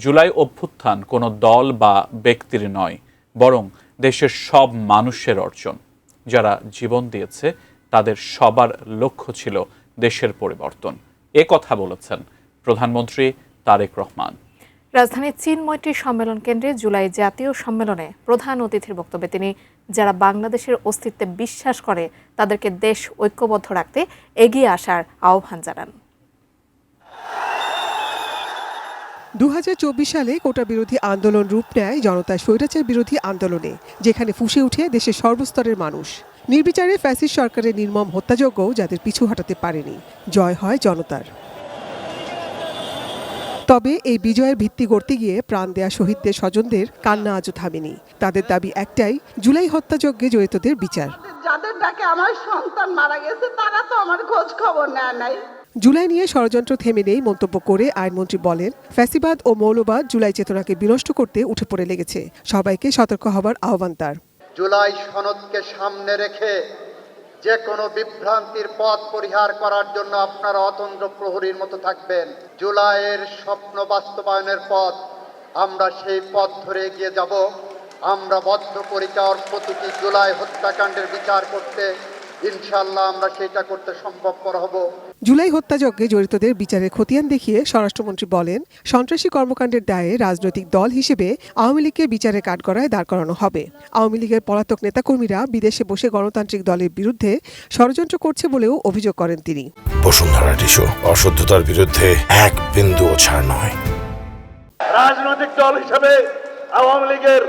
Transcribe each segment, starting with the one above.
জুলাই অভ্যুত্থান কোনো দল বা ব্যক্তির নয়, বরং দেশের সব মানুষের অর্জন। যারা জীবন দিয়েছে তাদের সবার লক্ষ্য ছিল দেশের পরিবর্তন। এ কথা বলেছেন প্রধানমন্ত্রী তারেক রহমান। রাজধানীর চীন মৈত্রী সম্মেলন কেন্দ্রে জুলাই জাতীয় সম্মেলনে প্রধান অতিথির বক্তব্যে তিনি যারা বাংলাদেশের অস্তিত্বে বিশ্বাস করে তাদেরকে দেশ ঐক্যবদ্ধ রাখতে এগিয়ে আসার আহ্বান জানান। 2024 সালে কোটা বিরোধী আন্দোলন রূপ নেয় জনতা স্বৈরাচার বিরোধী আন্দোলনে, যেখানে ফুঁসে ওঠে দেশের সর্বস্তরের মানুষ। নির্বিচারে ফ্যাসিস্ট সরকারের নির্মম হত্যাযজ্ঞও যাদের পিছু হটাতে পারেনি। জয় হয় জনতার। তবে এই বিজয়ের ভিত্তি গড়তে গিয়ে প্রাণ দেয়া শহীদদের স্বজনদের কান্না আজও থামেনি। তাদের দাবি একটাই, জুলাই হত্যাযজ্ঞে জড়িতদের বিচার। যাদের ডাকে আমার সন্তান মারা গেছে তারা তো আমার খোঁজ খবর নেয় নাই। জুলাই নিয়ে ষড়যন্ত্র থেমে নেই মন্তব্য করে আইনমন্ত্রী বলেন, ফ্যাসিবাদ ও মৌলবাদ জুলাই চেতনাকে বিনষ্ট করতে উঠে পড়ে লেগেছে। সবাইকে সতর্ক হবার আহ্বান তার। জুলাই সনদকে সামনে রেখে যে কোনো বিভ্রান্তির পথ পরিহার করার জন্য আপনারা অতন্দ্র প্রহরীর মতো থাকবেন। জুলাইয়ের স্বপ্ন বাস্তবায়নের পথ, আমরা সেই পথ ধরে এগিয়ে যাব। আমরা বদ্ধপরিকর প্রতিটি জুলাই হত্যাকাণ্ডের বিচার করতে ইনশাআল্লাহ আমরা সেটা করতে সম্ভবপর হব। জুলাই হত্যাযজ্ঞে জড়িতদের বিচারের খতিয়ান দেখিয়ে স্বরাষ্ট্রমন্ত্রী বলেন, সন্ত্রাসী কর্মকাণ্ডের দায়ে রাজনৈতিক দল হিসেবে আওয়ামী লীগকে বিচারে কাঠগড়ায় দাঁড় করানো হবে। আওয়ামী লীগের পলাতক নেতাকর্মীরা বিদেশে বসে গণতান্ত্রিক দলের বিরুদ্ধে ষড়যন্ত্র করছে বলেও অভিযোগ করেন তিনি। বসুন্ধরা টিস্যু, অশুদ্ধতার বিরুদ্ধে এক বিন্দুও ছাড় নয়। রাজনৈতিক দল হিসেবে আওয়ামী লীগের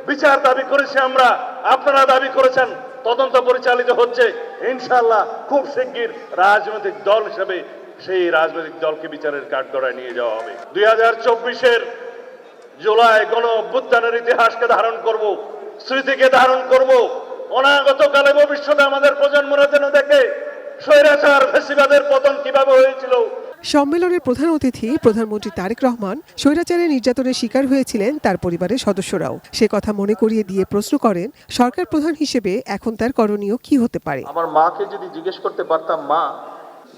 বিচার দাবি করেছি আমরা, আপনারা দাবি করেছেন, তদন্ত পরিচালিত হচ্ছে। ইনশাআল্লাহ খুব শিগগির রাজনৈতিক দল হিসেবে সেই রাজনৈতিক দলকে বিচারের কাঠগড়ায় নিয়ে যাওয়া হবে। 2024-এর জুলাই গণ অভ্যুত্থানের ইতিহাসকে ধারণ করব, স্মৃতিকে ধারণ করব। অনাগত কালে ভবিষ্যতে আমাদের প্রজন্মরা যেন দেখে স্বৈরাচার ফ্যাসিবাদের পতন কিভাবে হয়েছিল। সম্মেলনের প্রধান অতিথি প্রধানমন্ত্রী তারেক রহমান স্বৈরাচারের নির্যাতনের শিকার হয়েছিলেন তার পরিবারের সদস্যরাও। সে কথা মনে করিয়ে দিয়ে প্রশ্ন করেন, সরকার প্রধান হিসেবে এখন তার করণীয় কি হতে পারে। আমার মাকে যদি জিজ্ঞেস করতে পারতাম, মা,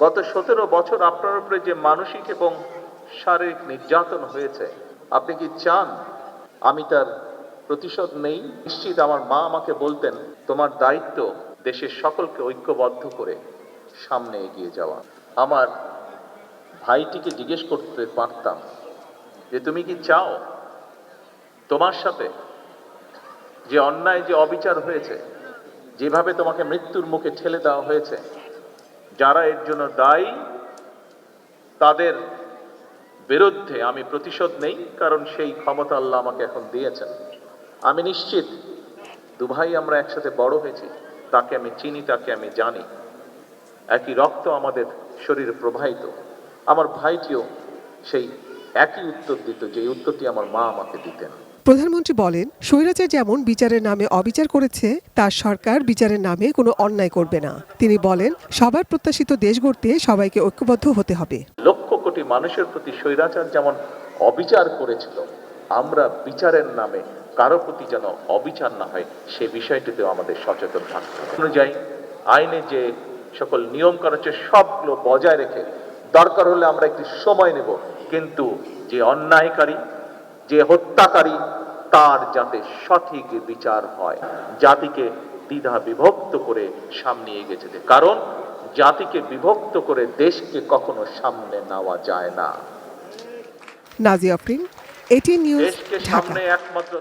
গত 17 বছর আপনার উপরে যে মানসিক এবং শারীরিক নির্যাতন হয়েছে, আপনি কি চান আমি তার প্রতিশোধ নেই? নিশ্চিত আমার মা আমাকে বলতেন, তোমার দায়িত্ব দেশের সকলকে ঐক্যবদ্ধ করে সামনে এগিয়ে যাওয়া। আমার ভাইটিকে জিজ্ঞেস করতে পারতাম যে তুমি কি চাও তোমার সাথে যে অন্যায়, যে অবিচার হয়েছে, যেভাবে তোমাকে মৃত্যুর মুখে ঠেলে দেওয়া হয়েছে, যারা এর জন্য দায়ী তাদের বিরুদ্ধে আমি প্রতিশোধ নেই, কারণ সেই ক্ষমতা আল্লাহ আমাকে এখন দিয়েছেন। আমি নিশ্চিত দুভাই আমরা একসাথে বড় হয়েছি, তাকে আমি চিনি, তাকে আমি জানি, একই রক্ত আমাদের শরীরে প্রবাহিত। আমার ভাইটিও সেই একই উত্তর দিত যে উত্তরটি আমার মা আমাকে দিতেন। প্রধানমন্ত্রী বলেন, স্বৈরাচার যেমন বিচারের নামে অবিচার করেছে, তার সরকার বিচারের নামে কোনো অন্যায় করবে না। তিনি বলেন, সবার প্রত্যাশিত দেশ গড়তে সবাইকে ঐক্যবদ্ধ হতে হবে। লক্ষ কোটি মানুষের প্রতি স্বৈরাচার যেমন অবিচার করেছিল, আমরা বিচারের নামে কারো প্রতি যেন অবিচার না হয় সে বিষয়টিতেও আমাদের সচেতন থাকতে হবে। অনুযায়ী আইনে যে সকল নিয়ম করা হচ্ছে সবগুলো বজায় রেখে দরকার হলে আমরা একটু সময় নেব, কিন্তু যে অন্যায়কারী, যে হত্যাকারী, তার যাতে সঠিক বিচার হয়। জাতিকে দ্বিধা বিভক্ত করে সামনে এগিয়ে যেতে, কারণ জাতিকে বিভক্ত করে দেশকে কখনো সামনে নেওয়া যায় না। নাজিয়া আফরিন, ATN নিউজ, দেশকে সামনে একমাত্র